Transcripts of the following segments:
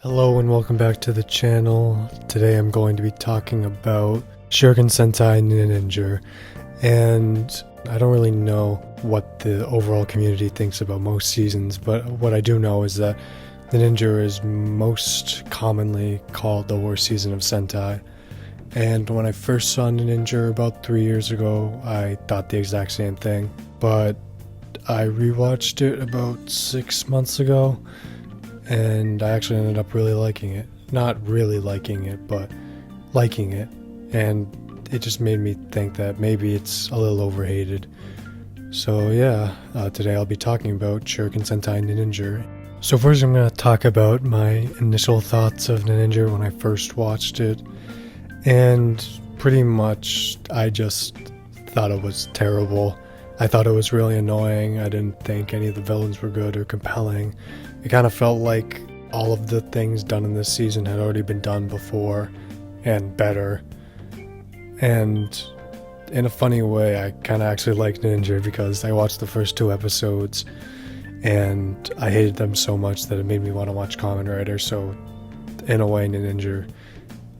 Hello and welcome back to the channel. Today I'm going to be talking about Shuriken Sentai Ninninger, and I don't really know what the overall community thinks about most seasons, but what I do know is that Ninninger is most commonly called the worst season of Sentai. And when I first saw Ninninger about 3 years ago, I thought the exact same thing, but I rewatched it about 6 months ago, and I actually ended up really liking it. Not really liking it, but liking it. And it just made me think that maybe it's a little overhated. So yeah, today I'll be talking about Shuriken Sentai Ninninger. So first I'm going to talk about my initial thoughts of Ninninger when I first watched it. And pretty much I just thought it was terrible. I thought it was really annoying. I didn't think any of the villains were good or compelling. It kind of felt like all of the things done in this season had already been done before, and better. And in a funny way, I kind of actually liked Ninja because I watched the first 2 episodes, and I hated them so much that it made me want to watch Kamen Rider. So in a way, Ninja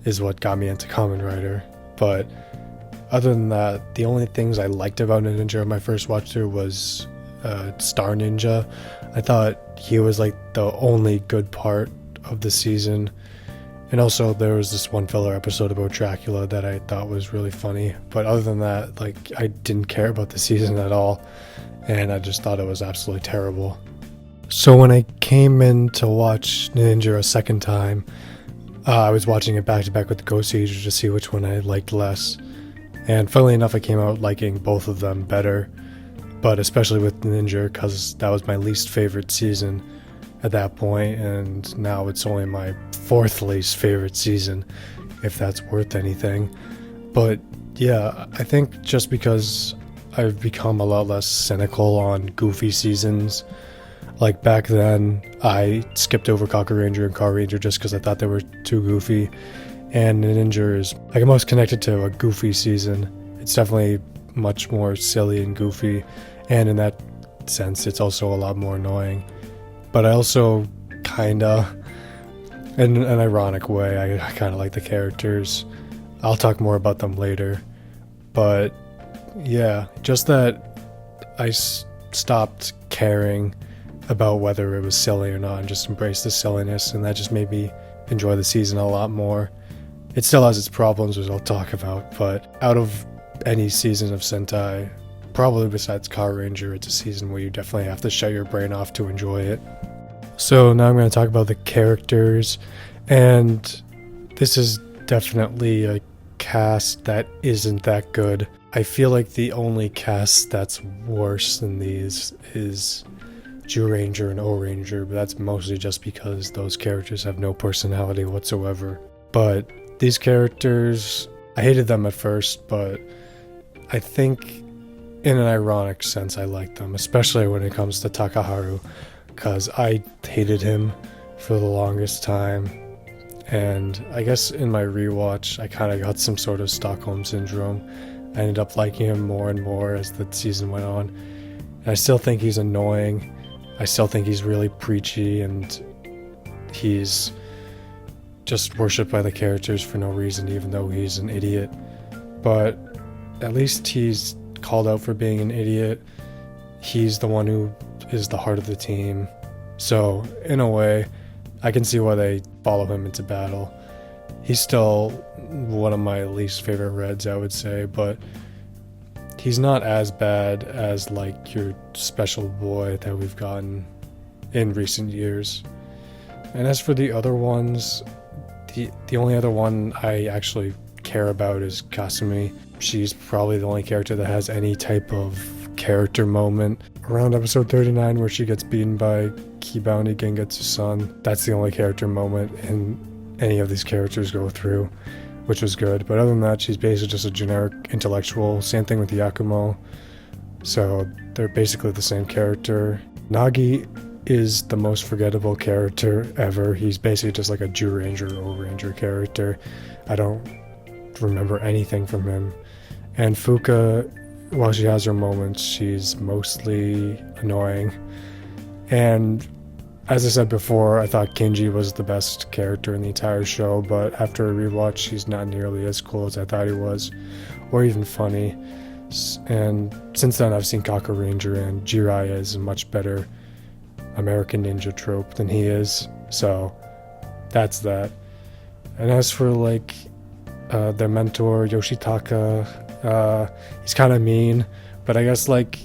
is what got me into Kamen Rider. But other than that, the only things I liked about Ninja in my first watch through was Star Ninja. I thought he was like the only good part of the season. And also there was this one filler episode about Dracula that I thought was really funny. But other than that, like, I didn't care about the season at all. And I just thought it was absolutely terrible. So when I came in to watch Ninja a second time, I was watching it back to back with Ghost Eater to see which one I liked less. And funnily enough, I came out liking both of them better, but especially with Ninja because that was my least favorite season at that point, and now it's only my 4th least favorite season, if that's worth anything. But yeah, I think just because I've become a lot less cynical on goofy seasons. Like back then, I skipped over Kaku Ranger and Car Ranger just because I thought they were too goofy. And Ninja is like most connected to a goofy season. It's definitely much more silly and goofy, and in that sense it's also a lot more annoying. But I also kinda, in an ironic way, I kinda like the characters. I'll talk more about them later. But yeah, just that I stopped caring about whether it was silly or not and just embraced the silliness, and that just made me enjoy the season a lot more. It still has its problems, which I'll talk about, but out of any season of Sentai, probably besides Car Ranger, it's a season where you definitely have to shut your brain off to enjoy it. So now I'm going to talk about the characters, and this is definitely a cast that isn't that good. I feel like the only cast that's worse than these is Jew Ranger and O Ranger, but that's mostly just because those characters have no personality whatsoever. But these characters, I hated them at first, but I think in an ironic sense I like them, especially when it comes to Takaharu, because I hated him for the longest time. And I guess in my rewatch, I kind of got some sort of Stockholm Syndrome. I ended up liking him more and more as the season went on. And I still think he's annoying. I still think he's really preachy, and he's just worshipped by the characters for no reason, even though he's an idiot. But at least he's called out for being an idiot. He's the one who is the heart of the team. So in a way, I can see why they follow him into battle. He's still one of my least favorite Reds, I would say, but he's not as bad as like your special boy that we've gotten in recent years. And as for the other ones, the only other one I actually care about is Kasumi. She's probably the only character that has any type of character moment. Around episode 39 where she gets beaten by Key Bounty Gengetsu's son, that's the only character moment any of these characters go through, which was good. But other than that, she's basically just a generic intellectual. Same thing with Yakumo. So they're basically the same character. Nagi is the most forgettable character ever. He's basically just like a Jew Ranger or Ranger character. I don't remember anything from him. And Fuka, while she has her moments, she's mostly annoying. And As I said before, I thought Kinji was the best character in the entire show, but after a rewatch, he's not nearly as cool as I thought he was, or even funny. And since then, I've seen Kaku Ranger, and Jiraiya is a much better American ninja trope than he is, so that's that. And as for like their mentor Yoshitaka, he's kind of mean, but I guess like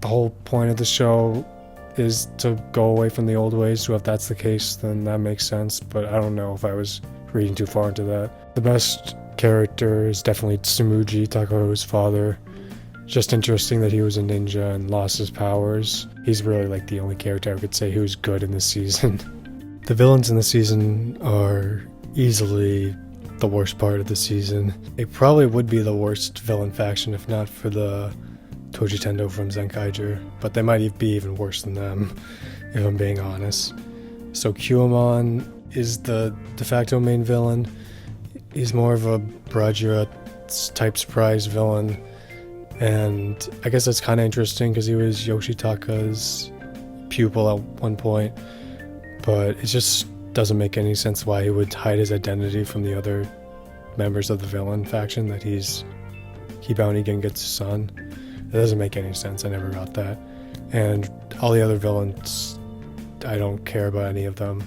the whole point of the show is to go away from the old ways, so if that's the case, then that makes sense, but I don't know if I was reading too far into that. The best character is definitely Tsumugi, Takaharu's father. Just interesting that he was a ninja and lost his powers. He's really like the only character I could say who's good in this season. The villains in the season are easily the worst part of the season. It probably would be the worst villain faction if not for the Toji Tendo from Zenkaiger, but they might be even worse than them, if I'm being honest. So Kyuamon is the de facto main villain. He's more of a Brajira type surprise villain, and I guess that's kind of interesting because he was Yoshitaka's pupil at one point, but it just doesn't make any sense why he would hide his identity from the other members of the villain faction, that he's Kibao Gengetsu's son. It doesn't make any sense. I never got that. And all the other villains, I don't care about any of them.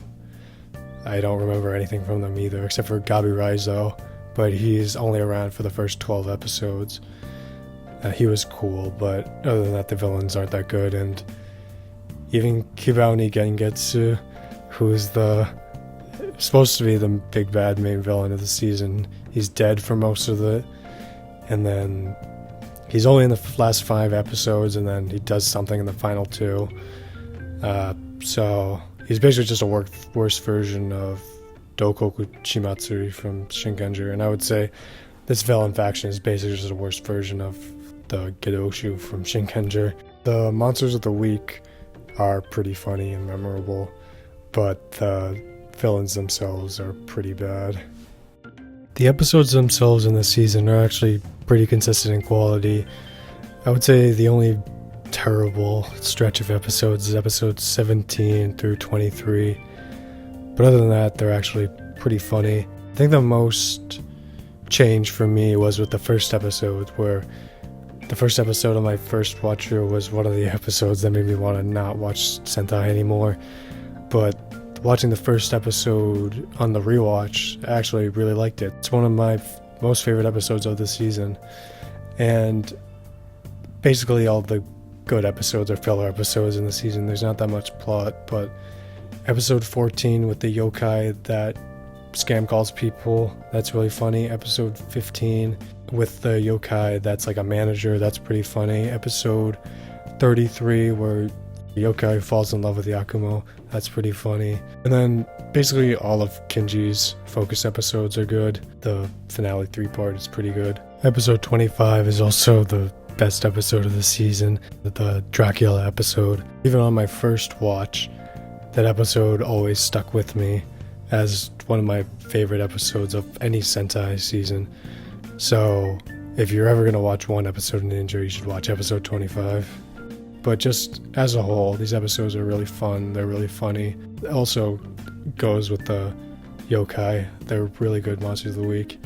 I don't remember anything from them either, except for Gabi Raizo, but he's only around for the first 12 episodes. He was cool, but other than that, the villains aren't that good. And even Kibao Gengetsu, who's supposed to be the big bad main villain of the season, he's dead for most of it, and then he's only in the last 5 episodes, and then he does something in the final 2. So he's basically just a worse version of Dokoku Shimatsuri from Shinkenger, and I would say this villain faction is basically just a worse version of the Gedoshu from Shinkenger. The monsters of the week are pretty funny and memorable, but the villains themselves are pretty bad. The episodes themselves in this season are actually pretty consistent in quality. I would say the only terrible stretch of episodes is episodes 17 through 23, but other than that, they're actually pretty funny. I think the most change for me was with the first episode, where the first episode of my first watch through was one of the episodes that made me want to not watch Sentai anymore. But watching the first episode on the rewatch, I actually really liked it. It's one of my most favorite episodes of the season. And basically all the good episodes are filler episodes in the season. There's not that much plot, but episode 14 with the yokai that scam calls people, that's really funny. Episode 15 with the yokai that's like a manager, that's pretty funny. Episode 33 where the yokai falls in love with Yakumo, that's pretty funny. And then basically all of Kinji's focus episodes are good. The finale 3-part is pretty good. Episode 25 is also the best episode of the season, the Dracula episode. Even on my first watch, that episode always stuck with me as one of my favorite episodes of any Sentai season. So if you're ever going to watch one episode of Ninja, you should watch episode 25. But just as a whole, these episodes are really fun. They're really funny. It also goes with the yokai. They're really good monsters of the week.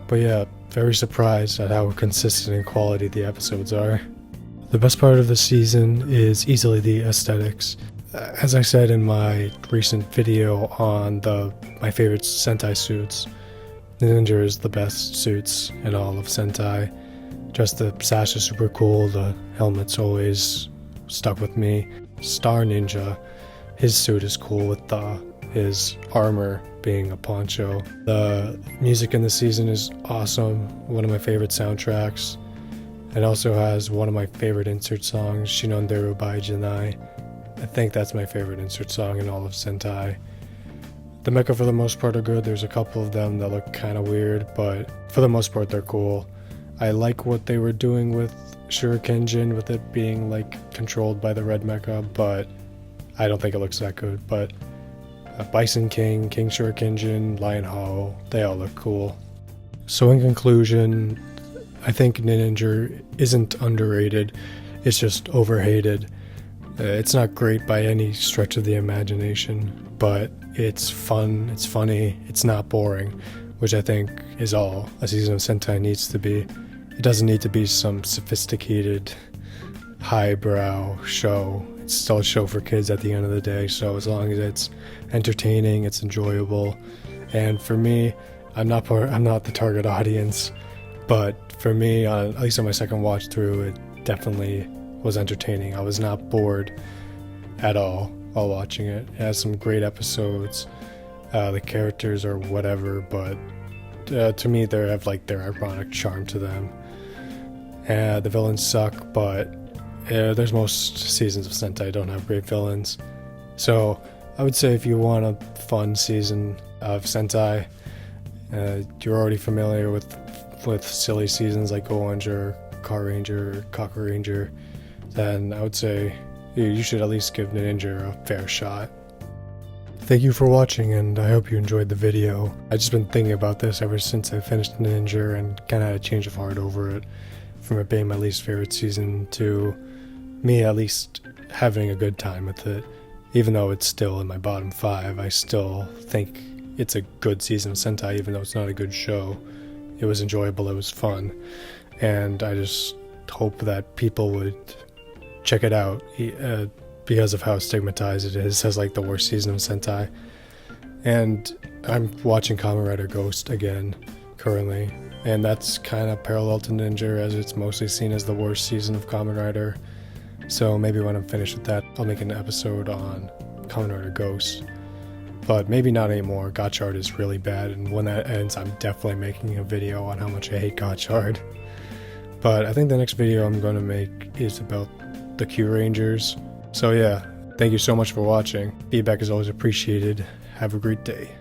But yeah, very surprised at how consistent in quality the episodes are. The best part of the season is easily the aesthetics. As I said in my recent video on my favorite Sentai suits, Ninninger is the best suits in all of Sentai. Just the sash is super cool, the helmet's always stuck with me. Star Ninja, his suit is cool with his armor being a poncho. The music in the season is awesome, one of my favorite soundtracks. It also has one of my favorite insert songs, Shinonderu by Janai. I think that's my favorite insert song in all of Sentai. The mecha for the most part are good. There's a couple of them that look kind of weird, but for the most part they're cool. I like what they were doing with Shuriken, with it being like controlled by the red mecha, but I don't think it looks that good. But Bison King, King Shuriken, Lion Hao, they all look cool. So in conclusion, I think Ninninger isn't underrated, it's just overhated. It's not great by any stretch of the imagination, but it's fun, it's funny, it's not boring, which I think is all a season of Sentai needs to be. It doesn't need to be some sophisticated, highbrow show. It's still a show for kids at the end of the day, so as long as it's entertaining, it's enjoyable. And for me, I'm not the target audience, but for me, at least on my second watch through, it definitely was entertaining. I was not bored at all while watching it. It has some great episodes. The characters are whatever, but to me, they have like their ironic charm to them. The villains suck, but there's most seasons of Sentai don't have great villains. So I would say if you want a fun season of Sentai, you're already familiar with silly seasons like Go Ranger, Car Ranger, Cocker Ranger, then I would say you should at least give Ninninger a fair shot. Thank you for watching, and I hope you enjoyed the video. I've just been thinking about this ever since I finished Ninninger and kind of had a change of heart over it, from it being my least favorite season to me at least having a good time with it. Even though it's still in my bottom 5, I still think it's a good season of Sentai, even though it's not a good show. It was enjoyable, it was fun, and I just hope that people would check it out because of how stigmatized it is as like the worst season of Sentai. And I'm watching Kamen Rider Ghost again currently, and that's kind of parallel to Ninja, as it's mostly seen as the worst season of Kamen Rider. So maybe when I'm finished with that, I'll make an episode on Kamen Rider Ghost. But maybe not anymore. Gotchard is really bad, and when that ends, I'm definitely making a video on how much I hate Gotchard. But I think the next video I'm going to make is about the Q Rangers. So yeah, thank you so much for watching. Feedback is always appreciated. Have a great day.